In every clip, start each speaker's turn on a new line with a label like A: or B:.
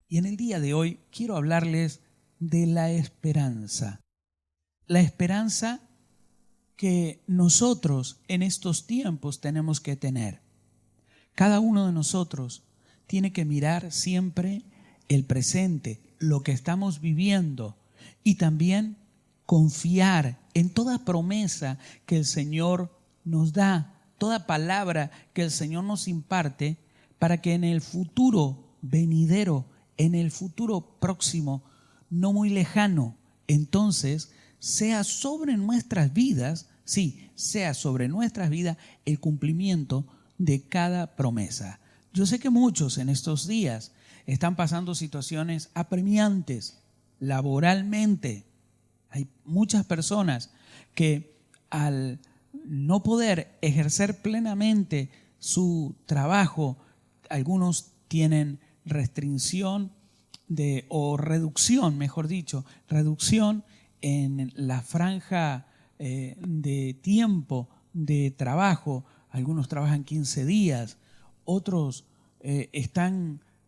A: Y en el día de hoy quiero hablarles de la esperanza. La esperanza que nosotros en estos tiempos tenemos que tener. Cada uno de nosotros tiene que mirar siempre el presente, lo que estamos viviendo, y también confiar en toda promesa que el Señor nos da, toda palabra que el Señor nos imparte, para que en el futuro venidero, en el futuro próximo, no muy lejano, entonces sea sobre nuestras vidas, sí, sea sobre nuestras vidas el cumplimiento de cada promesa. Yo sé que muchos en estos días están pasando situaciones apremiantes laboralmente. Hay muchas personas que al no poder ejercer plenamente su trabajo, algunos tienen restricción o reducción, mejor dicho, reducción en la franja de tiempo de trabajo. Algunos trabajan 15 días, otros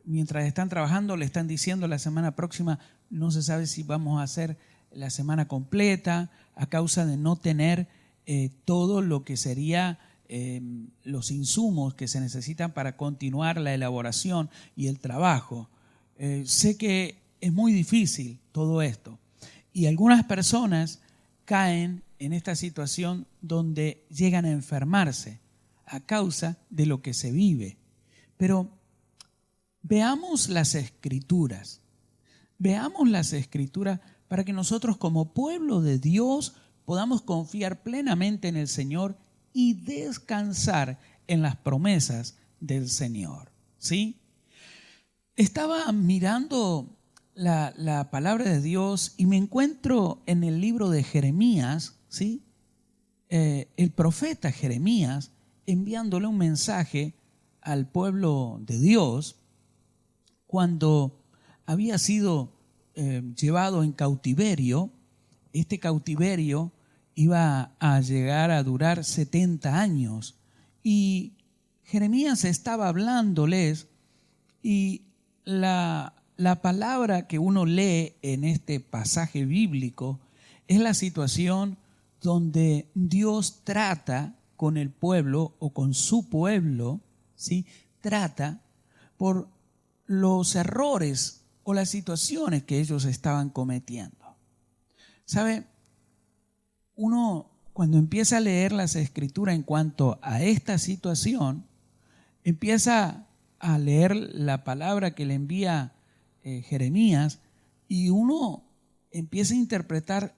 A: mientras están trabajando, le están diciendo la semana próxima, no se sabe si vamos a hacer la semana completa a causa de no tener todo lo que sería los insumos que se necesitan para continuar la elaboración y el trabajo. Sé que es muy difícil todo esto y algunas personas caen en esta situación donde llegan a enfermarse a causa de lo que se vive. Pero veamos las Escrituras para que nosotros como pueblo de Dios podamos confiar plenamente en el Señor y descansar en las promesas del Señor. ¿Sí? Estaba mirando la palabra de Dios y me encuentro en el libro de Jeremías, ¿sí? El profeta Jeremías enviándole un mensaje al pueblo de Dios cuando había sido llevado en cautiverio. Este cautiverio iba a llegar a durar 70 años y Jeremías estaba hablándoles y la palabra que uno lee en este pasaje bíblico es la situación donde Dios trata con el pueblo o con su pueblo, ¿sí? Trata por los errores o las situaciones que ellos estaban cometiendo. ¿Sabe? Uno cuando empieza a leer las Escrituras en cuanto a esta situación, empieza a leer la palabra que le envía Jeremías y uno empieza a interpretar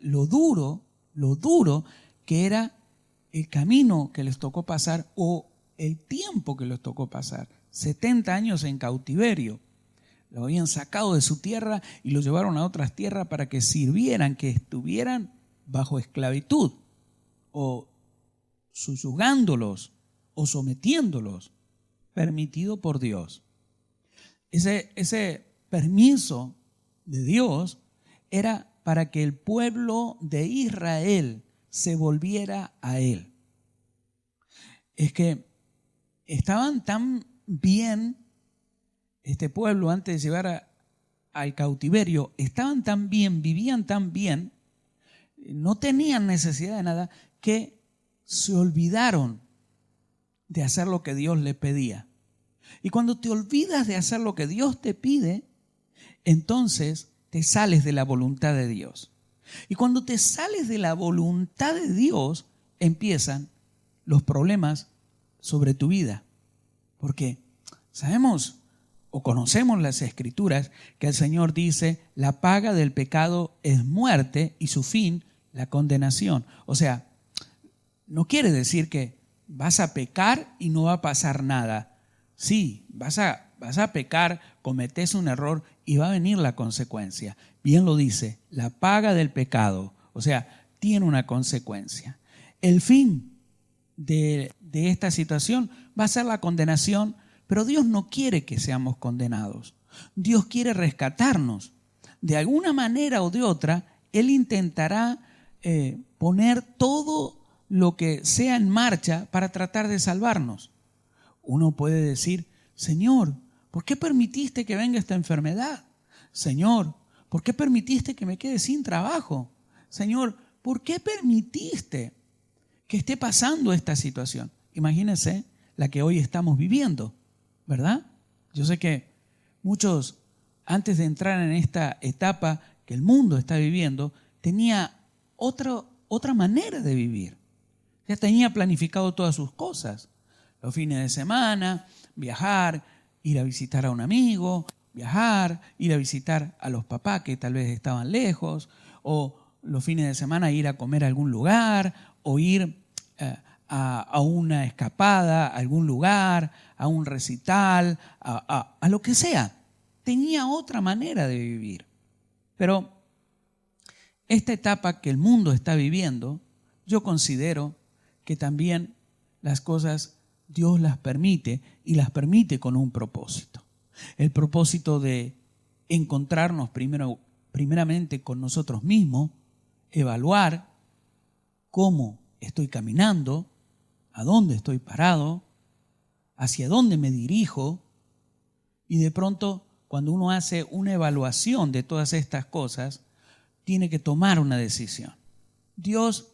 A: lo duro que era el camino que les tocó pasar o el tiempo que les tocó pasar. 70 años en cautiverio. Lo habían sacado de su tierra y lo llevaron a otras tierras para que sirvieran, que estuvieran bajo esclavitud o subyugándolos o sometiéndolos, permitido por Dios. Ese permiso de Dios era para que el pueblo de Israel se volviera a Él. Es que estaban tan bien, este pueblo antes de llevar al cautiverio, estaban tan bien, vivían tan bien, no tenían necesidad de nada, que se olvidaron de hacer lo que Dios les pedía. Y cuando te olvidas de hacer lo que Dios te pide, entonces te sales de la voluntad de Dios. Y cuando te sales de la voluntad de Dios, empiezan los problemas sobre tu vida. Porque sabemos o conocemos las Escrituras que el Señor dice, la paga del pecado es muerte y su fin, la condenación. O sea, no quiere decir que vas a pecar y no va a pasar nada. Sí, vas a pecar, cometes un error y va a venir la consecuencia. Bien lo dice, la paga del pecado, o sea, tiene una consecuencia. El fin de esta situación va a ser la condenación, pero Dios no quiere que seamos condenados. Dios quiere rescatarnos. De alguna manera o de otra, Él intentará poner todo lo que sea en marcha para tratar de salvarnos. Uno puede decir, Señor, ¿por qué permitiste que venga esta enfermedad? Señor, ¿por qué permitiste que me quede sin trabajo? Señor, ¿por qué permitiste que esté pasando esta situación? Imagínense la que hoy estamos viviendo, ¿verdad? Yo sé que muchos, antes de entrar en esta etapa que el mundo está viviendo, tenía otra manera de vivir. Ya tenía planificado todas sus cosas. Los fines de semana, viajar, ir a visitar a un amigo, viajar, ir a visitar a los papás que tal vez estaban lejos, o los fines de semana ir a comer a algún lugar, o ir a una escapada, a algún lugar, a un recital, a lo que sea. Tenía otra manera de vivir. Pero esta etapa que el mundo está viviendo, yo considero que también las cosas Dios las permite y las permite con un propósito. El propósito de encontrarnos primeramente con nosotros mismos, evaluar cómo estoy caminando, a dónde estoy parado, hacia dónde me dirijo, y de pronto cuando uno hace una evaluación de todas estas cosas, tiene que tomar una decisión. Dios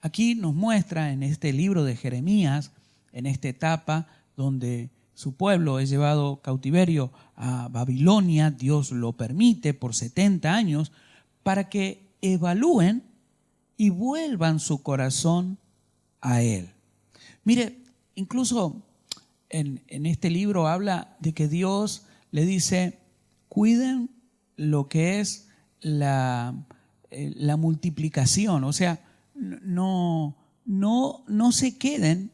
A: aquí nos muestra en este libro de Jeremías, en esta etapa donde su pueblo es llevado cautiverio a Babilonia, Dios lo permite por 70 años para que evalúen y vuelvan su corazón a Él. Mire, incluso en este libro habla de que Dios le dice, cuiden lo que es la multiplicación, o sea, no se queden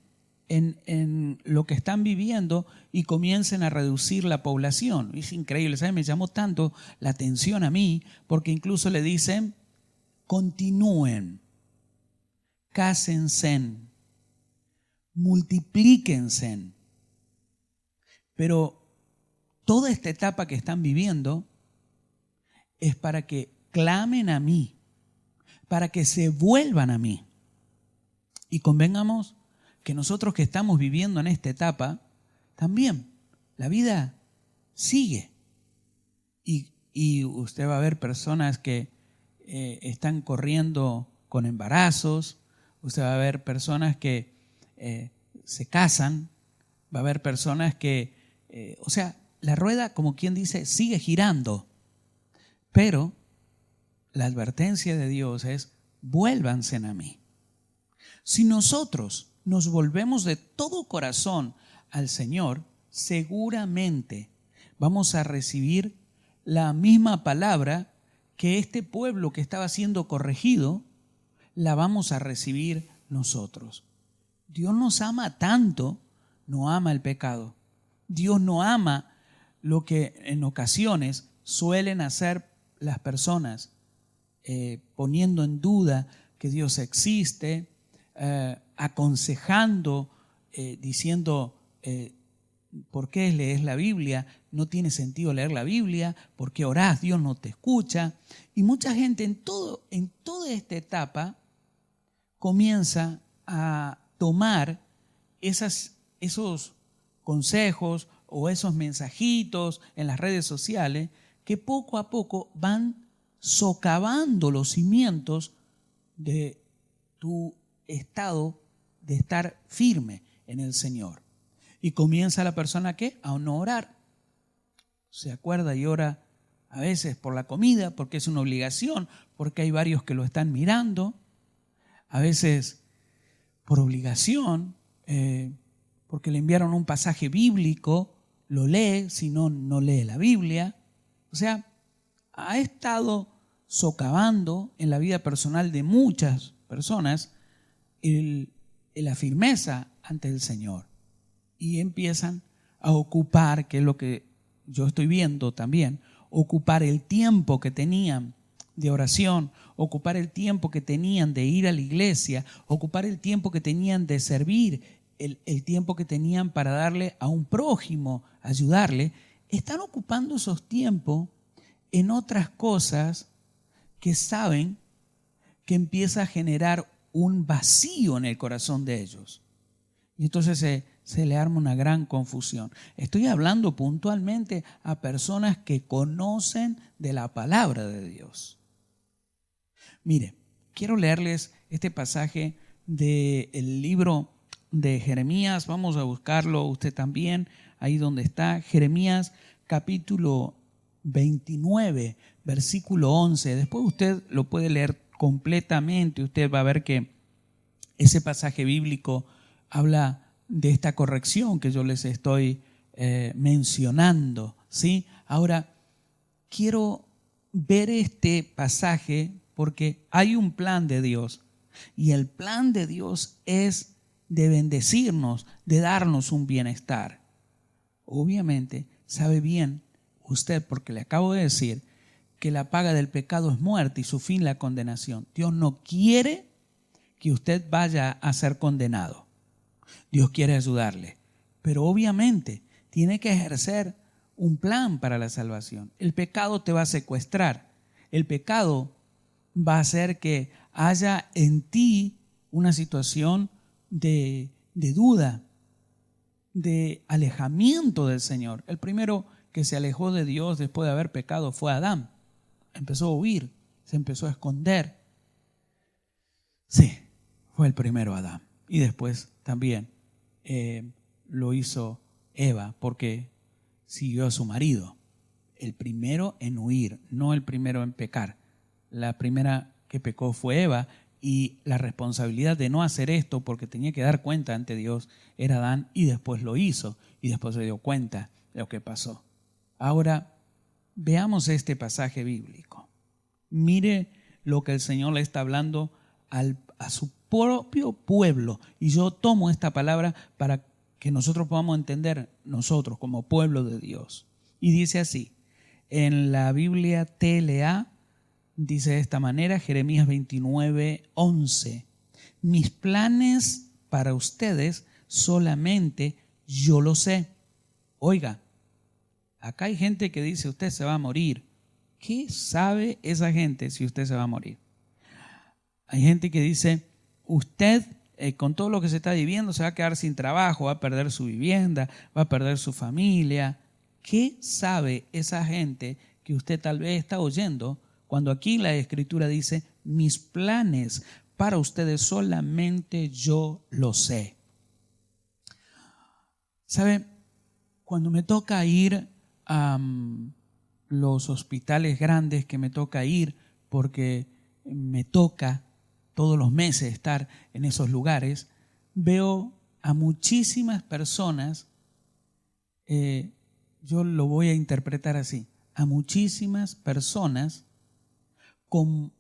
A: en lo que están viviendo y comiencen a reducir la población. Es increíble, ¿sabes? Me llamó tanto la atención a mí, porque incluso le dicen, continúen, cásense, multiplíquense. Pero toda esta etapa que están viviendo es para que clamen a mí, para que se vuelvan a mí. Y convengamos que nosotros que estamos viviendo en esta etapa, también la vida sigue. Y usted va a ver personas que están corriendo con embarazos, usted va a ver personas que se casan, va a haber personas que, o sea, la rueda, como quien dice, sigue girando. Pero la advertencia de Dios es, vuélvanse a mí. Si nosotros nos volvemos de todo corazón al Señor, seguramente vamos a recibir la misma palabra que este pueblo que estaba siendo corregido, la vamos a recibir nosotros. Dios nos ama tanto, no ama el pecado. Dios no ama lo que en ocasiones suelen hacer las personas, poniendo en duda que Dios existe, aconsejando, diciendo, ¿por qué lees la Biblia? No tiene sentido leer la Biblia, ¿por qué orás? Dios no te escucha. Y mucha gente en toda esta etapa comienza a tomar esos consejos o esos mensajitos en las redes sociales que poco a poco van socavando los cimientos de tu estado de estar firme en el Señor. Y comienza la persona ¿qué? A no orar. Se acuerda y ora a veces por la comida, porque es una obligación, porque hay varios que lo están mirando. A veces por obligación, porque le enviaron un pasaje bíblico, lo lee, si no, no lee la Biblia. O sea, ha estado socavando en la vida personal de muchas personas la firmeza ante el Señor. Y empiezan a ocupar, que es lo que yo estoy viendo también, ocupar el tiempo que tenían de oración, ocupar el tiempo que tenían de ir a la iglesia, ocupar el tiempo que tenían de servir, el tiempo que tenían para darle a un prójimo, ayudarle. Están ocupando esos tiempos en otras cosas que saben que empieza a generar un vacío en el corazón de ellos. Y entonces se le arma una gran confusión. Estoy hablando puntualmente a personas que conocen de la palabra de Dios. Mire, quiero leerles este pasaje del libro de Jeremías. Vamos a buscarlo usted también, ahí donde está. Jeremías capítulo 29, versículo 11. Después usted lo puede leer completamente. Usted va a ver que ese pasaje bíblico habla de esta corrección que yo les estoy mencionando, ¿sí? Ahora, quiero ver este pasaje porque hay un plan de Dios y el plan de Dios es de bendecirnos, de darnos un bienestar. Obviamente, sabe bien usted, porque le acabo de decir, que la paga del pecado es muerte y su fin la condenación. Dios no quiere que usted vaya a ser condenado. Dios quiere ayudarle, pero obviamente tiene que ejercer un plan para la salvación. El pecado te va a secuestrar. El pecado va a hacer que haya en ti una situación de duda, de alejamiento del Señor. El primero que se alejó de Dios después de haber pecado fue Adán. Empezó a huir, se empezó a esconder. Sí, fue el primero Adán. Y después también lo hizo Eva, porque siguió a su marido. El primero en huir, no el primero en pecar. La primera que pecó fue Eva, y la responsabilidad de no hacer esto, porque tenía que dar cuenta ante Dios, era Adán, y después lo hizo, y después se dio cuenta de lo que pasó. Ahora, veamos este pasaje bíblico. Mire lo que el Señor le está hablando a su propio pueblo. Y yo tomo esta palabra para que nosotros podamos entender, nosotros como pueblo de Dios. Y dice así, en la Biblia TLA, dice de esta manera, Jeremías 29, 11. Mis planes para ustedes solamente yo lo sé. Oiga, acá hay gente que dice usted se va a morir. ¿Qué sabe esa gente si usted se va a morir? Hay gente que dice usted con todo lo que se está viviendo se va a quedar sin trabajo, va a perder su vivienda, va a perder su familia. ¿Qué sabe esa gente que usted tal vez está oyendo cuando aquí la Escritura dice mis planes para ustedes solamente yo lo sé? ¿Sabe? Cuando me toca ir a los hospitales grandes que me toca ir, porque me toca todos los meses estar en esos lugares, veo a muchísimas personas, yo lo voy a interpretar así, a muchísimas personas con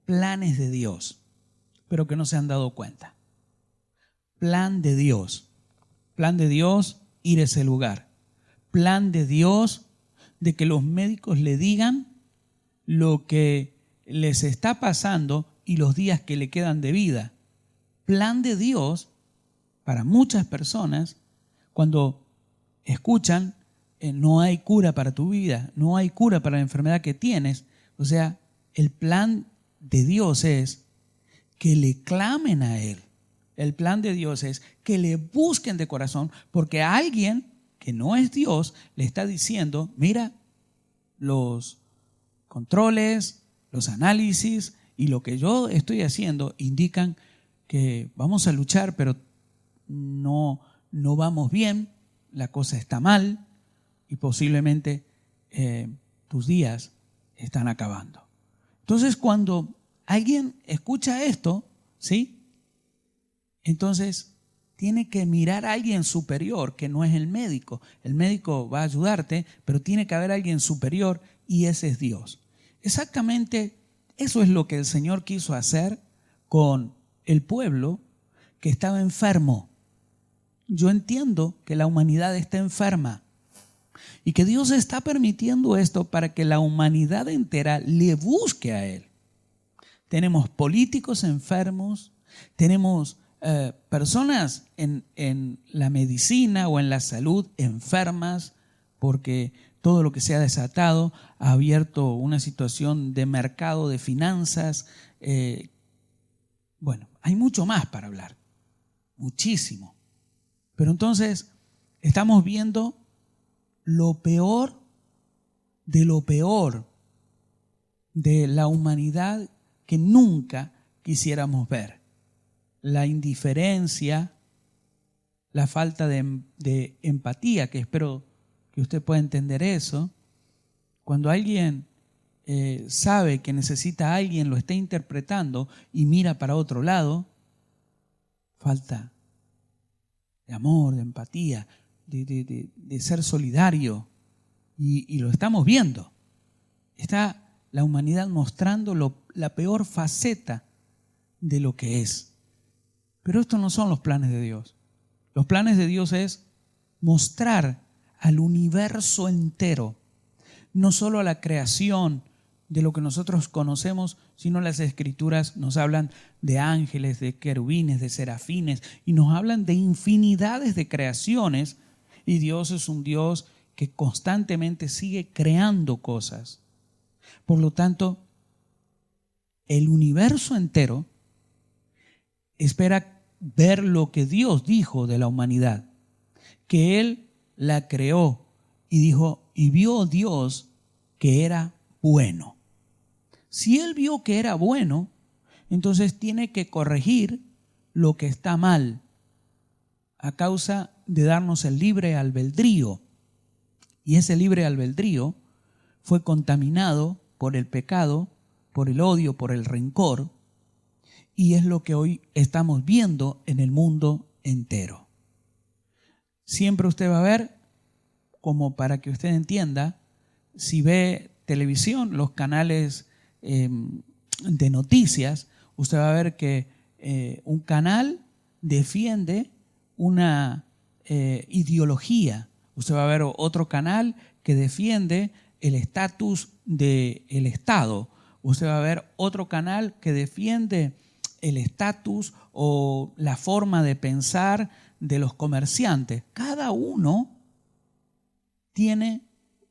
A: planes de Dios, pero que no se han dado cuenta. Plan de Dios, ir a ese lugar. Plan de Dios de que los médicos le digan lo que les está pasando y los días que le quedan de vida. Plan de Dios para muchas personas cuando escuchan no hay cura para tu vida, no hay cura para la enfermedad que tienes. O sea, el plan de Dios es que le clamen a Él. El plan de Dios es que le busquen de corazón, porque alguien que no es Dios le está diciendo, mira, los controles, los análisis y lo que yo estoy haciendo indican que vamos a luchar, pero no vamos bien, la cosa está mal y posiblemente tus días están acabando. Entonces, cuando alguien escucha esto, ¿sí? Entonces tiene que mirar a alguien superior, que no es el médico. El médico va a ayudarte, pero tiene que haber alguien superior y ese es Dios. Exactamente eso es lo que el Señor quiso hacer con el pueblo que estaba enfermo. Yo entiendo que la humanidad está enferma y que Dios está permitiendo esto para que la humanidad entera le busque a Él. Tenemos políticos enfermos, tenemos personas en la medicina o en la salud enfermas porque todo lo que se ha desatado ha abierto una situación de mercado, de finanzas. Bueno, hay mucho más para hablar, muchísimo. Pero entonces estamos viendo lo peor de la humanidad que nunca quisiéramos ver. La indiferencia, la falta de empatía, que espero que usted pueda entender eso. Cuando alguien sabe que necesita a alguien, lo está interpretando y mira para otro lado, falta de amor, de empatía, de ser solidario. Y lo estamos viendo. Está la humanidad mostrando la peor faceta de lo que es. Pero estos no son los planes de Dios. Los planes de Dios es mostrar al universo entero, no solo a la creación de lo que nosotros conocemos, sino las Escrituras nos hablan de ángeles, de querubines, de serafines, y nos hablan de infinidades de creaciones, y Dios es un Dios que constantemente sigue creando cosas. Por lo tanto, el universo entero espera ver lo que Dios dijo de la humanidad, que Él la creó y dijo, y vio Dios que era bueno. Si Él vio que era bueno, entonces tiene que corregir lo que está mal a causa de darnos el libre albedrío. Y ese libre albedrío fue contaminado por el pecado, por el odio, por el rencor, y es lo que hoy estamos viendo en el mundo entero. Siempre usted va a ver, como para que usted entienda, si ve televisión, los canales de noticias, usted va a ver que un canal defiende una ideología. Usted va a ver otro canal que defiende el estatus del Estado. Usted va a ver otro canal que defiende el estatus o la forma de pensar de los comerciantes. Cada uno tiene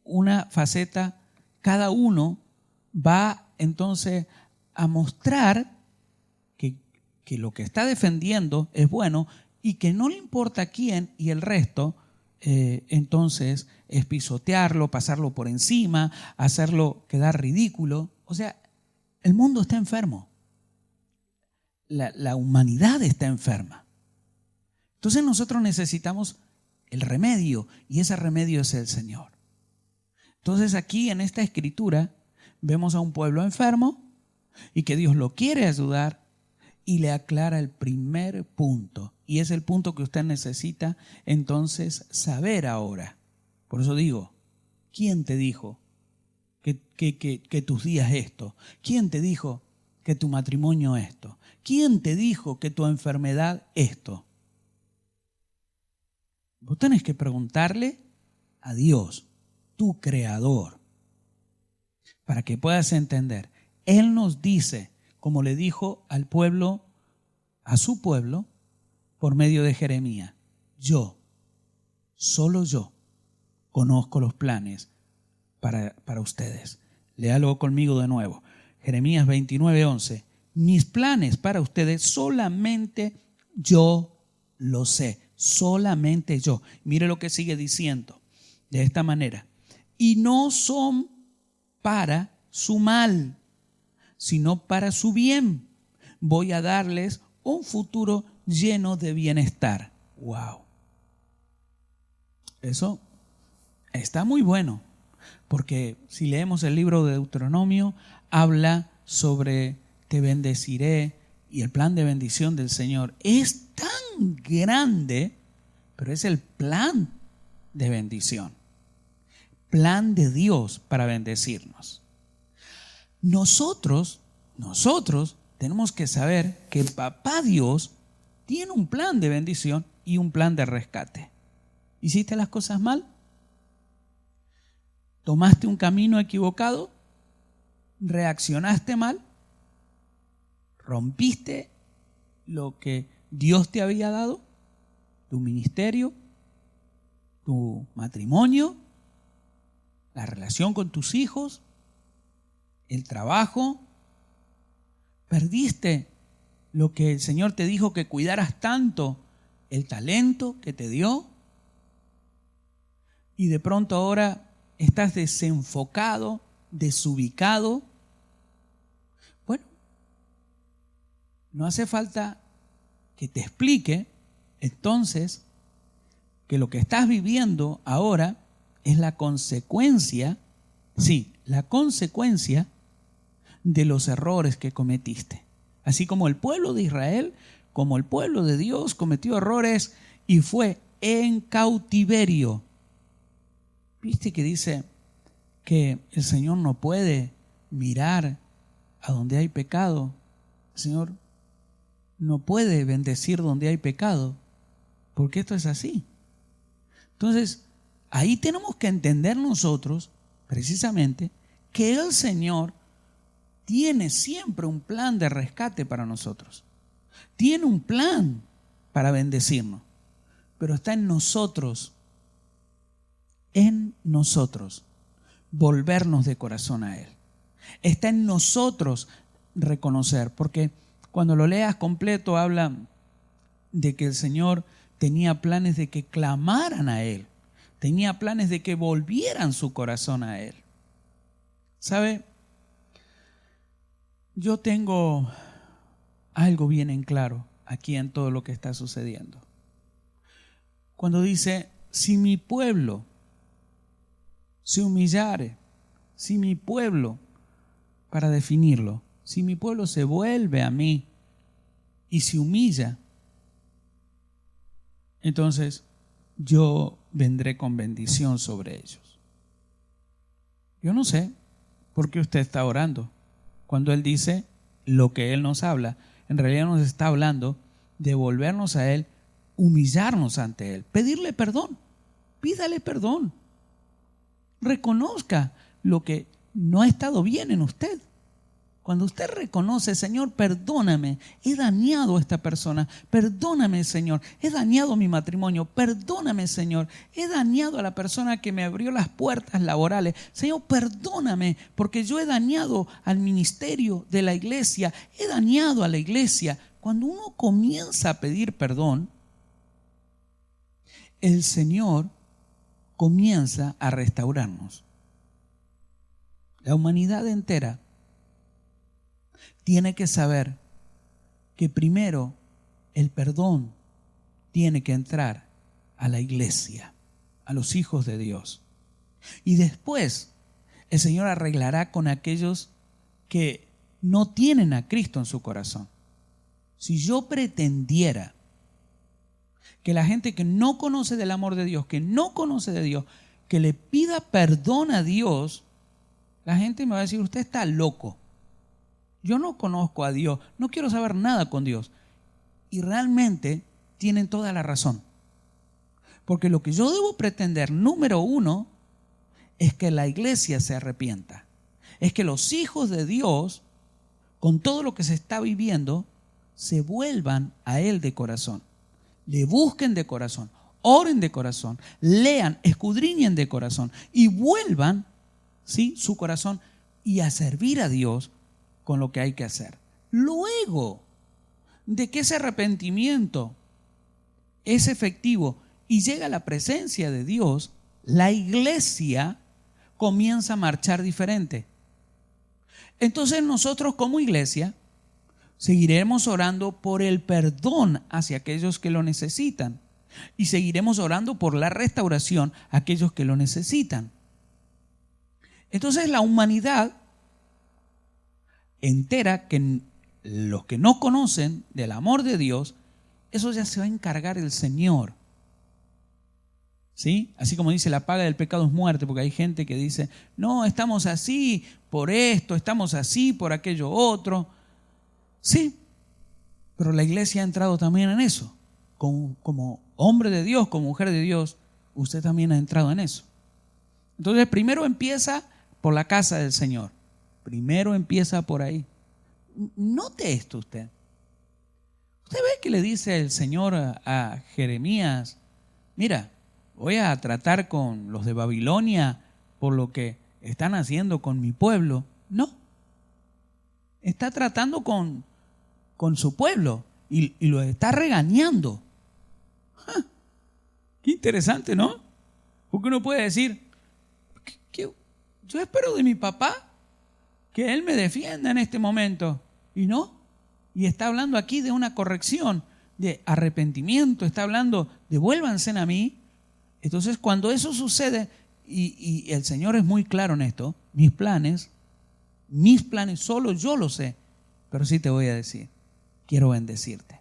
A: una faceta, cada uno va entonces a mostrar que lo que está defendiendo es bueno y que no le importa quién y el resto, entonces es pisotearlo, pasarlo por encima, hacerlo quedar ridículo. O sea, el mundo está enfermo. La humanidad está enferma. Entonces nosotros necesitamos el remedio y ese remedio es el Señor. Entonces aquí en esta escritura vemos a un pueblo enfermo y que Dios lo quiere ayudar y le aclara el primer punto. Y es el punto que usted necesita entonces saber ahora. Por eso digo, ¿quién te dijo que tus días esto? ¿Quién te dijo que tu matrimonio esto? ¿Quién te dijo que tu enfermedad esto? Vos tenés que preguntarle a Dios, tu creador, para que puedas entender. Él nos dice, como le dijo al pueblo, a su pueblo, por medio de Jeremías, yo, solo yo, conozco los planes para ustedes. Léalo conmigo de nuevo. Jeremías 29:11. Mis planes para ustedes solamente yo lo sé. Solamente yo. Mire lo que sigue diciendo de esta manera. Y no son para su mal, sino para su bien. Voy a darles un futuro lleno de bienestar. ¡Wow! Eso está muy bueno, porque si leemos el libro de Deuteronomio, habla sobre te bendeciré y el plan de bendición del Señor es tan grande, pero es el plan de bendición, plan de Dios para bendecirnos. Nosotros tenemos que saber que Papá Dios tiene un plan de bendición y un plan de rescate. ¿Hiciste las cosas mal? ¿Tomaste un camino equivocado? ¿Reaccionaste mal? ¿Rompiste lo que Dios te había dado? ¿Tu ministerio? ¿Tu matrimonio? ¿La relación con tus hijos? ¿El trabajo? ¿Perdiste lo que el Señor te dijo que cuidaras tanto el talento que te dio, y de pronto ahora estás desenfocado, desubicado. Bueno, no hace falta que te explique entonces que lo que estás viviendo ahora es la consecuencia, sí, la consecuencia de los errores que cometiste. Así como el pueblo de Israel, como el pueblo de Dios cometió errores y fue en cautiverio. ¿Viste que dice que el Señor no puede mirar a donde hay pecado? El Señor no puede bendecir donde hay pecado, porque esto es así. Entonces, ahí tenemos que entender nosotros, precisamente, que el Señor tiene siempre un plan de rescate para nosotros. Tiene un plan para bendecirnos, pero está en nosotros, volvernos de corazón a Él. Está en nosotros reconocer, porque cuando lo leas completo habla de que el Señor tenía planes de que clamaran a Él, tenía planes de que volvieran su corazón a Él. ¿Sabe? Yo tengo algo bien en claro aquí en todo lo que está sucediendo. Cuando dice, si mi pueblo se humillare, si mi pueblo, para definirlo, si mi pueblo se vuelve a mí y se humilla, entonces yo vendré con bendición sobre ellos. Yo no sé por qué usted está orando. Cuando Él dice lo que Él nos habla, en realidad nos está hablando de volvernos a Él, humillarnos ante Él, pedirle perdón, pídale perdón. Reconozca lo que no ha estado bien en usted. Cuando usted reconoce, Señor, perdóname, he dañado a esta persona, perdóname, Señor, he dañado mi matrimonio, perdóname, Señor, he dañado a la persona que me abrió las puertas laborales, Señor, perdóname, porque yo he dañado al ministerio de la iglesia, he dañado a la iglesia. Cuando uno comienza a pedir perdón, el Señor comienza a restaurarnos. La humanidad entera tiene que saber que primero el perdón tiene que entrar a la iglesia, a los hijos de Dios. Y después el Señor arreglará con aquellos que no tienen a Cristo en su corazón. Si yo pretendiera que la gente que no conoce del amor de Dios, que no conoce de Dios, que le pida perdón a Dios, la gente me va a decir, usted está loco. Yo no conozco a Dios, no quiero saber nada con Dios. Y realmente tienen toda la razón. Porque lo que yo debo pretender, número uno, es que la iglesia se arrepienta. Es que los hijos de Dios, con todo lo que se está viviendo, se vuelvan a Él de corazón. Le busquen de corazón, oren de corazón, lean, escudriñen de corazón y vuelvan, ¿sí?, su corazón y a servir a Dios con lo que hay que hacer. Luego de que ese arrepentimiento es efectivo y llega a la presencia de Dios, la iglesia comienza a marchar diferente. Entonces nosotros como iglesia seguiremos orando por el perdón hacia aquellos que lo necesitan y seguiremos orando por la restauración a aquellos que lo necesitan. Entonces la humanidad entera, que los que no conocen del amor de Dios, eso ya se va a encargar el Señor. ¿Sí? Así como dice, la paga del pecado es muerte, porque hay gente que dice, no, estamos así por esto, estamos así por aquello otro. Sí, pero la iglesia ha entrado también en eso. Como hombre de Dios, como mujer de Dios, usted también ha entrado en eso. Entonces, primero empieza por la casa del Señor. Primero empieza por ahí. Note esto usted. Usted ve que le dice el Señor a Jeremías, mira, voy a tratar con los de Babilonia por lo que están haciendo con mi pueblo. No. Está tratando con su pueblo y lo está regañando. Qué interesante, ¿no? Porque uno puede decir, yo espero de mi papá que él me defienda en este momento. Y no. Y está hablando aquí de una corrección, de arrepentimiento. Está hablando de vuélvanse a mí. Entonces, cuando eso sucede, y el Señor es muy claro en esto, mis planes solo yo lo sé. Pero sí te voy a decir, quiero bendecirte.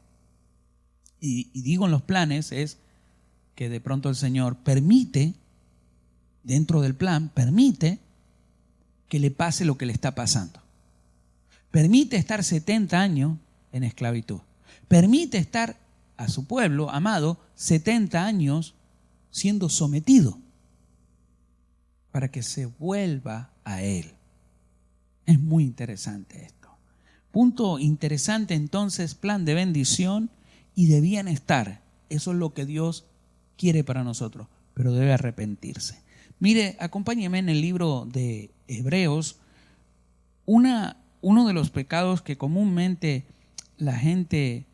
A: Y digo en los planes es que de pronto el Señor permite, dentro del plan, permite que le pase lo que le está pasando. Permite estar 70 años en esclavitud. Permite estar a su pueblo amado 70 años siendo sometido para que se vuelva a Él. Es muy interesante esto. Punto interesante entonces, plan de bendición y de bienestar. Eso es lo que Dios quiere para nosotros, pero debe arrepentirse. Mire, acompáñeme en el libro de Hebreos. Uno de los pecados que comúnmente la gente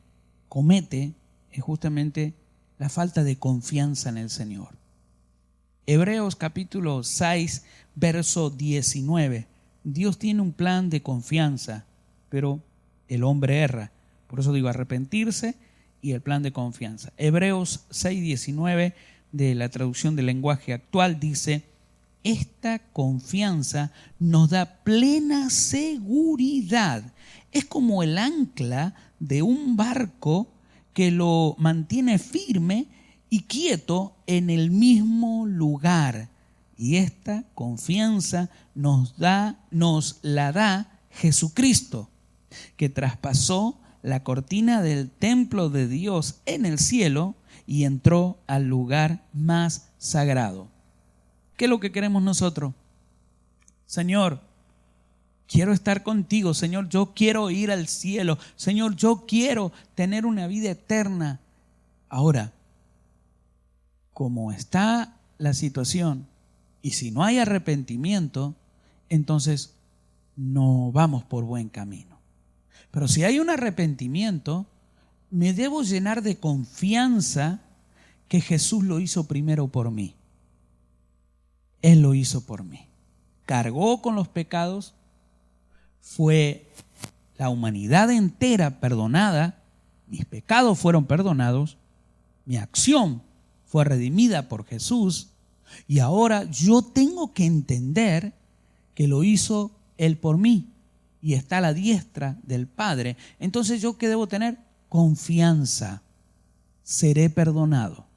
A: comete es justamente la falta de confianza en el Señor. Hebreos capítulo 6, verso 19. Dios tiene un plan de confianza, pero el hombre erra. Por eso digo arrepentirse y el plan de confianza. Hebreos 6, 19 de la traducción del lenguaje actual dice: esta confianza nos da plena seguridad. Es como el ancla de un barco que lo mantiene firme y quieto en el mismo lugar. Y esta confianza nos la da Jesucristo, que traspasó la cortina del templo de Dios en el cielo y entró al lugar más sagrado. ¿Qué es lo que queremos nosotros? Señor, quiero estar contigo. Señor, yo quiero ir al cielo. Señor, yo quiero tener una vida eterna. Ahora, como está la situación, y si no hay arrepentimiento, entonces no vamos por buen camino. Pero si hay un arrepentimiento, me debo llenar de confianza que Jesús lo hizo primero por mí. Él lo hizo por mí. Cargó con los pecados, fue la humanidad entera perdonada, mis pecados fueron perdonados, mi acción fue redimida por Jesús, y ahora yo tengo que entender que lo hizo Él por mí y está a la diestra del Padre. Entonces, ¿yo qué debo tener? Confianza. Seré perdonado.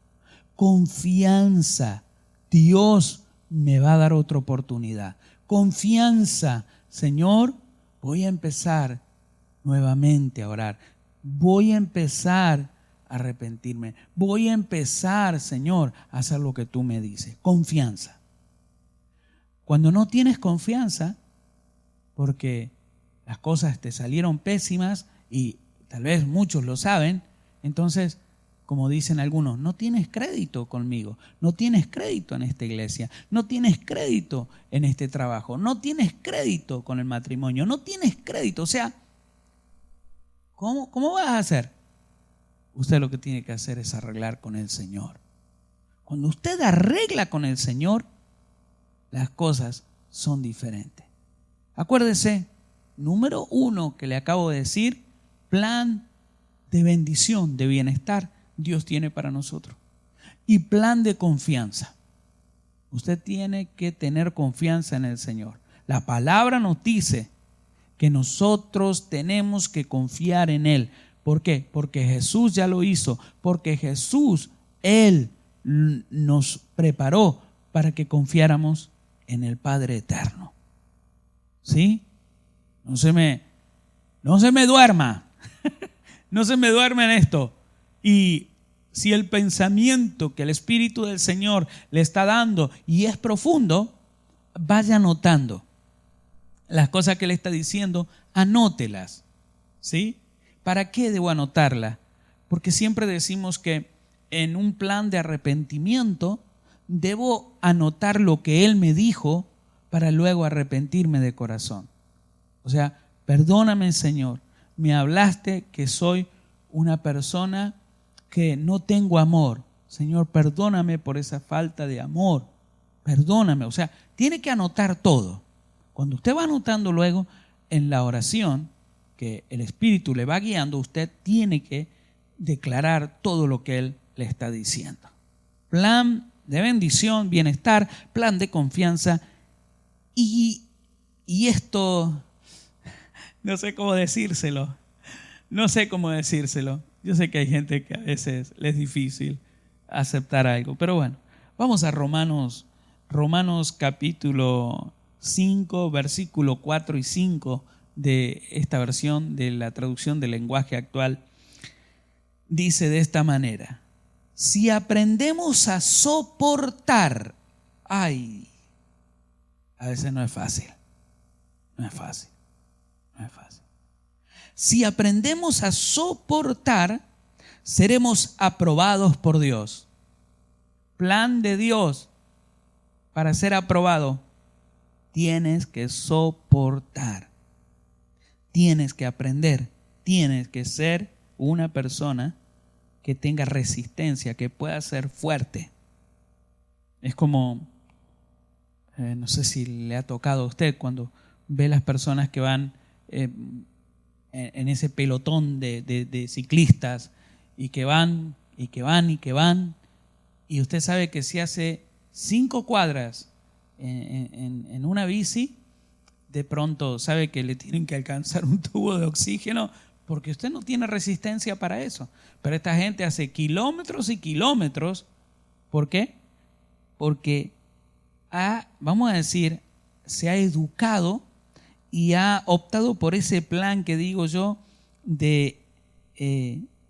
A: Confianza. Dios me va a dar otra oportunidad. Confianza. Señor, voy a empezar nuevamente a orar. Voy a empezar a arrepentirme. Voy a empezar, Señor, a hacer lo que tú me dices. Confianza. Cuando no tienes confianza, porque las cosas te salieron pésimas y tal vez muchos lo saben, entonces, como dicen algunos, no tienes crédito conmigo, no tienes crédito en esta iglesia, no tienes crédito en este trabajo, no tienes crédito con el matrimonio, no tienes crédito. O sea, ¿cómo vas a hacer? Usted lo que tiene que hacer es arreglar con el Señor. Cuando usted arregla con el Señor, las cosas son diferentes. Acuérdese, número 1 que le acabo de decir, plan de bendición, de bienestar, Dios tiene para nosotros. Y plan de confianza. Usted tiene que tener confianza en el Señor. La palabra nos dice que nosotros tenemos que confiar en Él. ¿Por qué? Porque Jesús ya lo hizo. Porque Jesús, Él nos preparó para que confiáramos en el Padre eterno. ¿Sí? No se me duerma. No se me duerma en esto. Y si el pensamiento que el Espíritu del Señor le está dando y es profundo, vaya anotando las cosas que le está diciendo, anótelas. ¿Sí? ¿Para qué debo anotarlas? Porque siempre decimos que en un plan de arrepentimiento debo anotar lo que Él me dijo para luego arrepentirme de corazón. O sea, perdóname, Señor, me hablaste que soy una persona que no tengo amor. Señor, perdóname por esa falta de amor. Perdóname. O sea, tiene que anotar todo. Cuando usted va anotando luego en la oración, que el Espíritu le va guiando, usted tiene que declarar todo lo que Él le está diciendo. Plan de bendición, bienestar, plan de confianza. Y esto, no sé cómo decírselo. No sé cómo decírselo. Yo sé que hay gente que a veces le es difícil aceptar algo. Pero bueno, vamos a Romanos capítulo 5, versículo 4 y 5 de esta versión de la traducción del lenguaje actual. Dice de esta manera: si aprendemos a soportar, a veces no es fácil. Si aprendemos a soportar, seremos aprobados por Dios. Plan de Dios para ser aprobado: tienes que soportar, tienes que aprender, tienes que ser una persona que tenga resistencia, que pueda ser fuerte. Es como, no sé si le ha tocado a usted cuando ve las personas que van en ese pelotón de ciclistas y que van, y usted sabe que si hace 5 cuadras en una bici, de pronto sabe que le tienen que alcanzar un tubo de oxígeno porque usted no tiene resistencia para eso. Pero esta gente hace kilómetros y kilómetros. ¿Por qué? Porque vamos a decir, se ha educado y ha optado por ese plan que digo yo de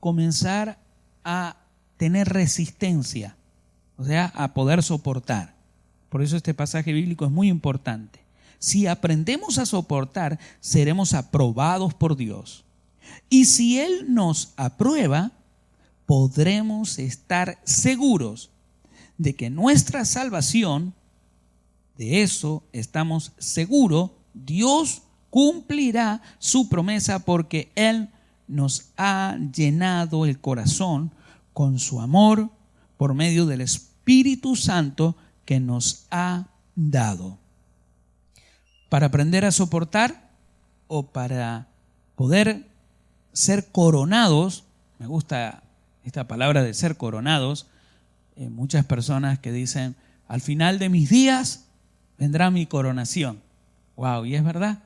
A: comenzar a tener resistencia, o sea, a poder soportar. Por eso este pasaje bíblico es muy importante. Si aprendemos a soportar, seremos aprobados por Dios. Y si Él nos aprueba, podremos estar seguros de que nuestra salvación, de eso estamos seguros, Dios cumplirá su promesa porque Él nos ha llenado el corazón con su amor por medio del Espíritu Santo que nos ha dado. Para aprender a soportar o para poder ser coronados, me gusta esta palabra de ser coronados, muchas personas que dicen, al final de mis días vendrá mi coronación. Wow, y es verdad,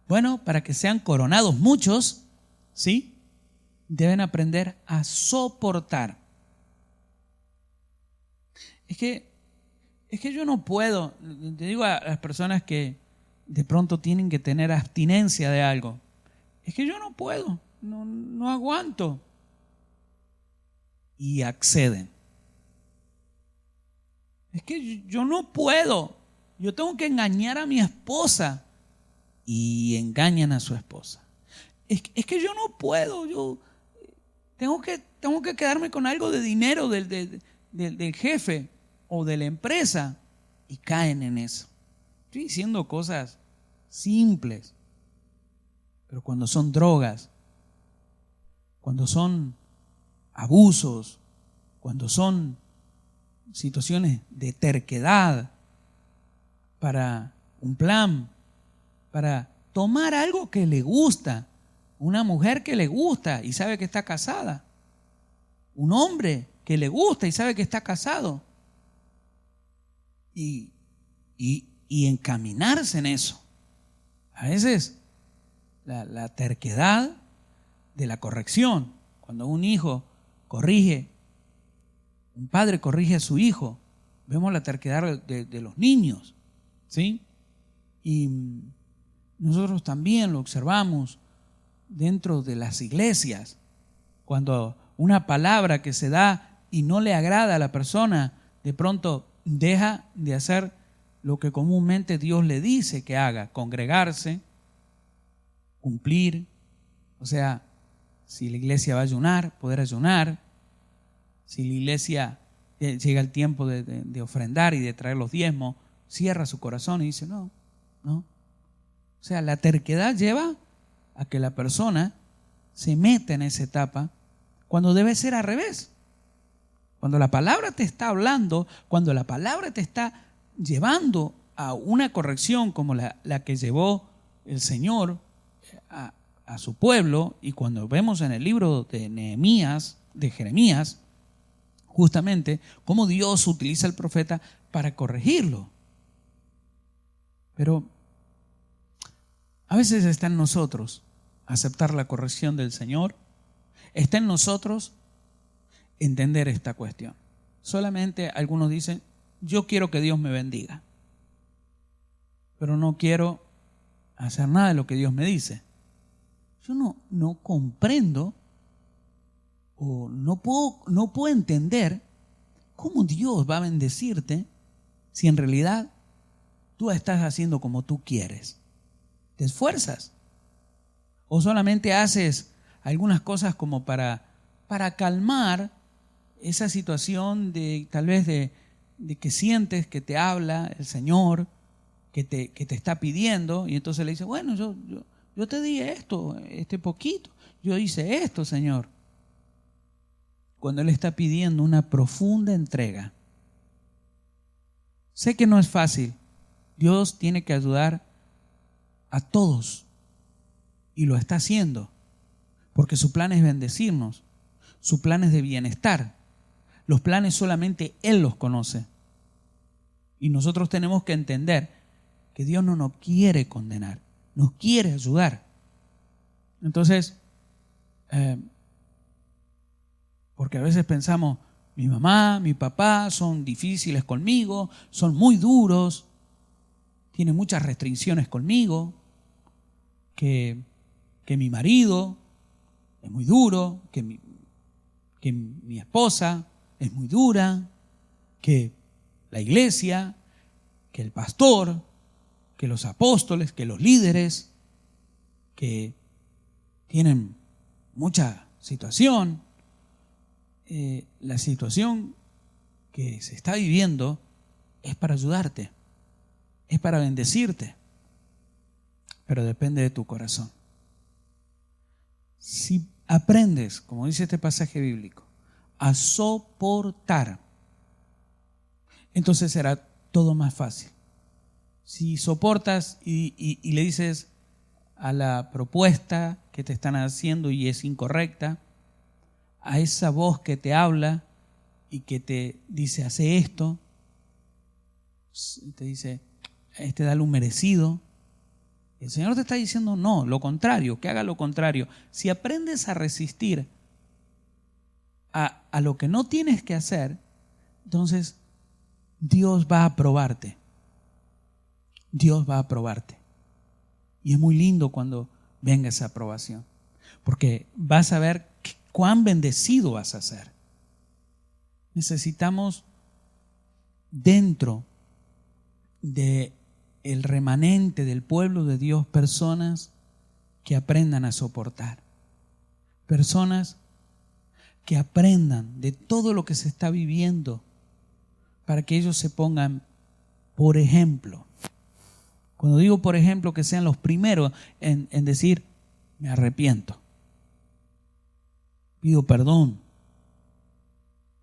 A: Bueno, para que sean coronados muchos, ¿sí? Deben aprender a soportar. Es que yo no puedo, te digo a las personas que de pronto tienen que tener abstinencia de algo, es que yo no puedo, no aguanto. Y acceden. Es que yo no puedo, yo tengo que engañar a mi esposa. Y engañan a su esposa. Es que yo no puedo, yo tengo que quedarme con algo de dinero del jefe o de la empresa. Y caen en eso. Estoy diciendo cosas simples. Pero cuando son drogas, cuando son abusos, cuando son situaciones de terquedad para un plan, para tomar algo que le gusta, una mujer que le gusta y sabe que está casada, un hombre que le gusta y sabe que está casado, y encaminarse en eso. A veces la terquedad de la corrección, cuando un hijo corrige, un padre corrige a su hijo, vemos la terquedad de los niños, ¿sí? Y nosotros también lo observamos dentro de las iglesias, cuando una palabra que se da y no le agrada a la persona, de pronto deja de hacer lo que comúnmente Dios le dice que haga: congregarse, cumplir. O sea, si la iglesia va a ayunar, poder ayunar. Si la iglesia llega el tiempo de ofrendar y de traer los diezmos, cierra su corazón y dice no. O sea, la terquedad lleva a que la persona se meta en esa etapa cuando debe ser al revés. Cuando la palabra te está hablando, cuando la palabra te está llevando a una corrección como la que llevó el Señor a su pueblo, y cuando vemos en el libro de de Jeremías, justamente cómo Dios utiliza al profeta para corregirlo. Pero a veces está en nosotros aceptar la corrección del Señor, está en nosotros entender esta cuestión. Solamente algunos dicen, yo quiero que Dios me bendiga, pero no quiero hacer nada de lo que Dios me dice. Yo no comprendo o no puedo entender cómo Dios va a bendecirte si en realidad tú estás haciendo como tú quieres. ¿Te esfuerzas? ¿O solamente haces algunas cosas como para calmar esa situación de tal vez de que sientes que te habla el Señor, que te está pidiendo, y entonces le dices, bueno, yo te di esto, este poquito, yo hice esto, Señor? Cuando Él está pidiendo una profunda entrega. Sé que no es fácil. Dios tiene que ayudar a todos y lo está haciendo, porque su plan es bendecirnos, su plan es de bienestar. Los planes solamente Él los conoce, y nosotros tenemos que entender que Dios no nos quiere condenar, nos quiere ayudar. Entonces, porque a veces pensamos, mi mamá, mi papá son difíciles conmigo, son muy duros, tienen muchas restricciones conmigo, que mi marido es muy duro, que mi esposa es muy dura, que la iglesia, que el pastor, que los apóstoles, que los líderes, que tienen mucha situación. La situación que se está viviendo es para ayudarte, es para bendecirte, pero depende de tu corazón. Si aprendes, como dice este pasaje bíblico, a soportar, entonces será todo más fácil. Si soportas y le dices a la propuesta que te están haciendo y es incorrecta, a esa voz que te habla y que te dice, hace esto, te dice, dale un merecido. El Señor te está diciendo no, lo contrario, que haga lo contrario. Si aprendes a resistir a lo que no tienes que hacer, entonces Dios va a aprobarte. Dios va a aprobarte. Y es muy lindo cuando venga esa aprobación, porque vas a ver cuán bendecido vas a ser. Necesitamos dentro de el remanente del pueblo de Dios personas que aprendan a soportar, personas que aprendan de todo lo que se está viviendo para que ellos se pongan, por ejemplo. Cuando digo por ejemplo, que sean los primeros en decir, me arrepiento, pido perdón.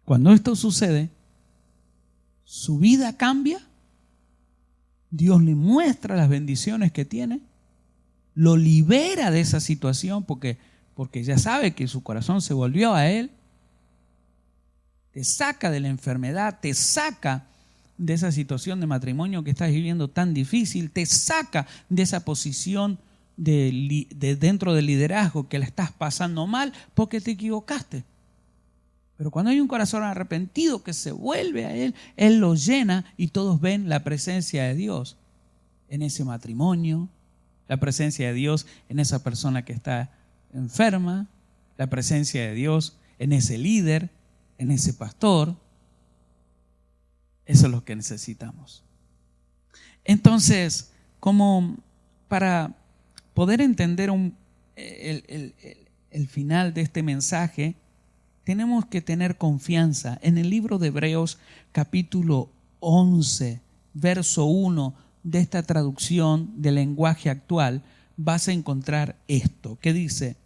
A: Cuando esto sucede, su vida cambia, Dios le muestra las bendiciones que tiene, lo libera de esa situación porque ya sabe que su corazón se volvió a Él, te saca de la enfermedad, te saca de esa situación de matrimonio que estás viviendo tan difícil, te saca de esa posición de dentro del liderazgo que la estás pasando mal porque te equivocaste. Pero cuando hay un corazón arrepentido que se vuelve a Él, Él lo llena y todos ven la presencia de Dios en ese matrimonio, la presencia de Dios en esa persona que está enferma, la presencia de Dios en ese líder, en ese pastor. Eso es lo que necesitamos. Entonces, como para poder entender el final de este mensaje, tenemos que tener confianza. En el libro de Hebreos capítulo 11, verso 1 de esta traducción del lenguaje actual, vas a encontrar esto, que dice,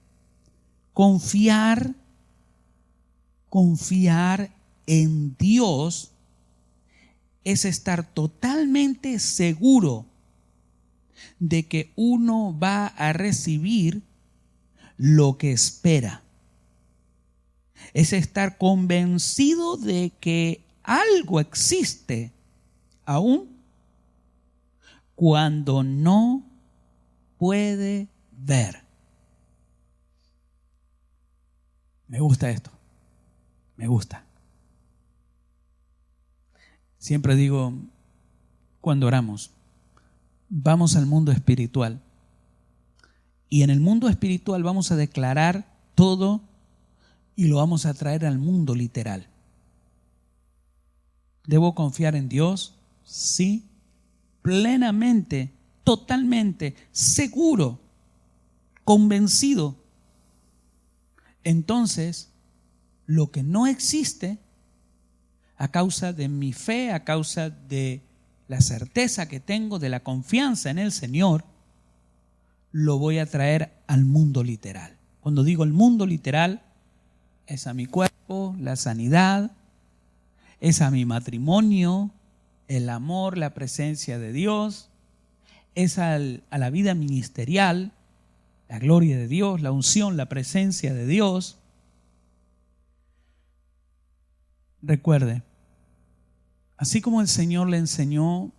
A: confiar Confiar en Dios es estar totalmente seguro de que uno va a recibir lo que espera. Es estar convencido de que algo existe aún cuando no puede ver. Me gusta esto. Me gusta. Siempre digo, cuando oramos, vamos al mundo espiritual. Y en el mundo espiritual vamos a declarar todo y lo vamos a traer al mundo literal. ¿Debo confiar en Dios? Sí, plenamente, totalmente, seguro, convencido. Entonces, lo que no existe, a causa de mi fe, a causa de la certeza que tengo, de la confianza en el Señor, lo voy a traer al mundo literal. Cuando digo el mundo literal, es a mi cuerpo, la sanidad, es a mi matrimonio, el amor, la presencia de Dios, es a la vida ministerial, la gloria de Dios, la unción, la presencia de Dios. Recuerde, así como el Señor le enseñó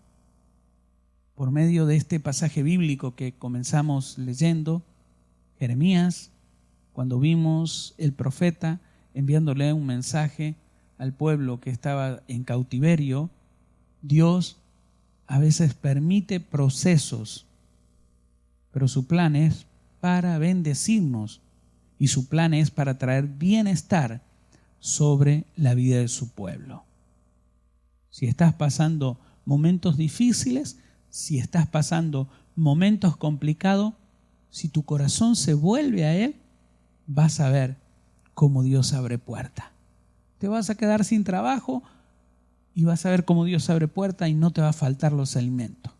A: por medio de este pasaje bíblico que comenzamos leyendo, Jeremías, cuando vimos el profeta enviándole un mensaje al pueblo que estaba en cautiverio, Dios a veces permite procesos, pero su plan es para bendecirnos y su plan es para traer bienestar sobre la vida de su pueblo. Si estás pasando momentos difíciles, si estás pasando momentos complicados, si tu corazón se vuelve a Él, vas a ver cómo Dios abre puerta. Te vas a quedar sin trabajo y vas a ver cómo Dios abre puerta y no te va a faltar los alimentos.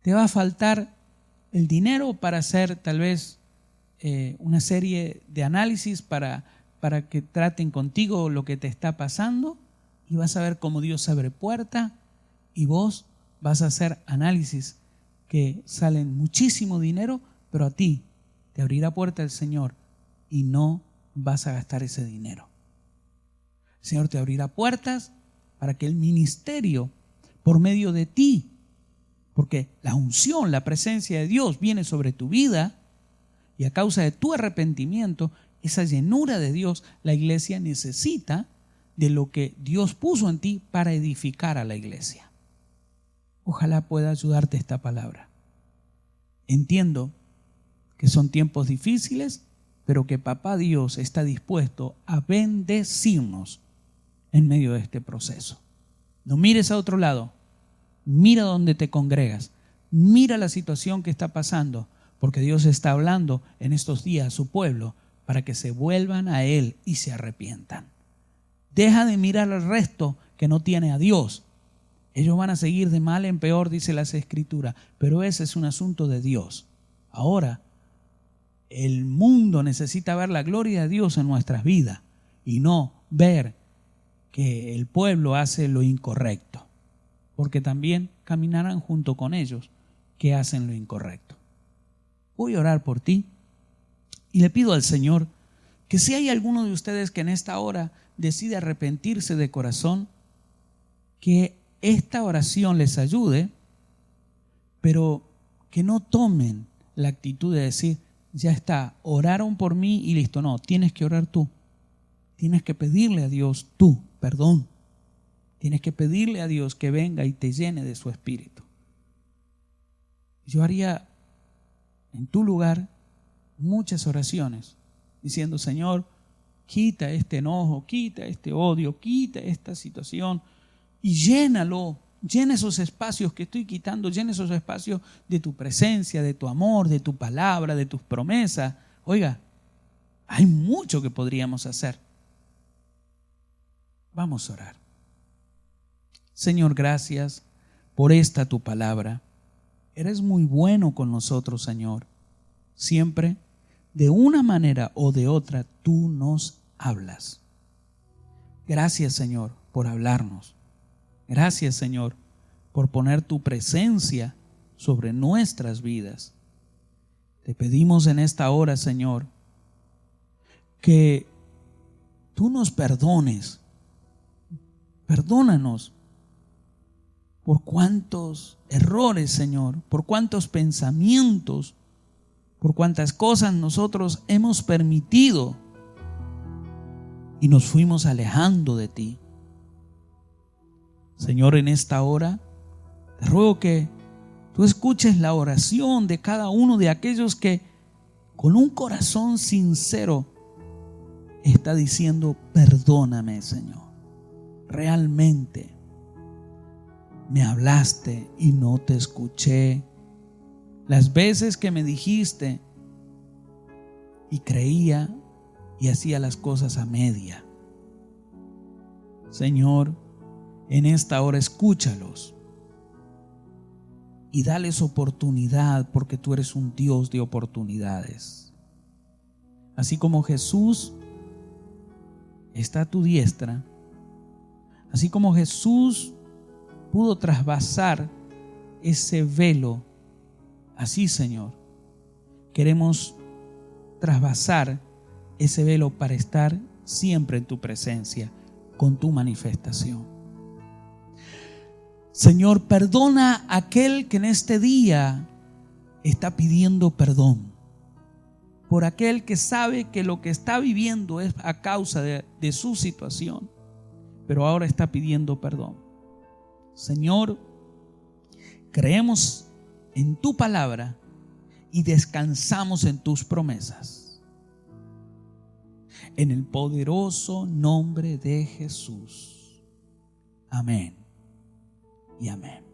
A: Te va a faltar el dinero para hacer tal vez una serie de análisis para que traten contigo lo que te está pasando, y vas a ver cómo Dios abre puerta y vos vas a hacer análisis que salen muchísimo dinero, pero a ti te abrirá puerta el Señor y no vas a gastar ese dinero. El Señor te abrirá puertas para que el ministerio, por medio de ti, porque la unción, la presencia de Dios viene sobre tu vida, y a causa de tu arrepentimiento, esa llenura de Dios, la iglesia necesita de lo que Dios puso en ti para edificar a la iglesia. Ojalá pueda ayudarte esta palabra. Entiendo que son tiempos difíciles, pero que Papá Dios está dispuesto a bendecirnos en medio de este proceso. No mires a otro lado, mira donde te congregas, mira la situación que está pasando, porque Dios está hablando en estos días a su pueblo para que se vuelvan a Él y se arrepientan. Deja de mirar al resto que no tiene a Dios. Ellos van a seguir de mal en peor, dice las Escrituras, pero ese es un asunto de Dios. Ahora, el mundo necesita ver la gloria de Dios en nuestras vidas y no ver que el pueblo hace lo incorrecto, porque también caminarán junto con ellos que hacen lo incorrecto. Voy a orar por ti y le pido al Señor que si hay alguno de ustedes que en esta hora decide arrepentirse de corazón, que esta oración les ayude, pero que no tomen la actitud de decir, ya está, oraron por mí y listo. No, tienes que orar tú. Tienes que pedirle a Dios tú perdón. Tienes que pedirle a Dios que venga y te llene de su espíritu. Yo haría en tu lugar muchas oraciones diciendo, Señor, quita este enojo, quita este odio, quita esta situación y llénalo. Llena esos espacios que estoy quitando, llena esos espacios de tu presencia, de tu amor, de tu palabra, de tus promesas. Oiga, hay mucho que podríamos hacer. Vamos a orar. Señor, gracias por esta tu palabra. Eres muy bueno con nosotros, Señor. Siempre, de una manera o de otra, tú nos hablas. Gracias, Señor, por hablarnos. Gracias, Señor, por poner tu presencia sobre nuestras vidas. Te pedimos en esta hora, Señor, que tú nos perdones. Perdónanos por cuántos errores, Señor, por cuántos pensamientos, por cuántas cosas nosotros hemos permitido y nos fuimos alejando de ti. Señor, en esta hora te ruego que tú escuches la oración de cada uno de aquellos que con un corazón sincero está diciendo: perdóname, Señor. Realmente me hablaste y no te escuché. Las veces que me dijiste y creía y hacía las cosas a media. Señor, en esta hora escúchalos y dales oportunidad, porque tú eres un Dios de oportunidades. Así como Jesús está a tu diestra, así como Jesús pudo trasvasar ese velo, así, Señor, queremos trasvasar ese velo para estar siempre en tu presencia, con tu manifestación. Señor, perdona a aquel que en este día está pidiendo perdón, por aquel que sabe que lo que está viviendo es a causa de su situación, pero ahora está pidiendo perdón. Señor, creemos en tu palabra y descansamos en tus promesas. En el poderoso nombre de Jesús. Amén y amén.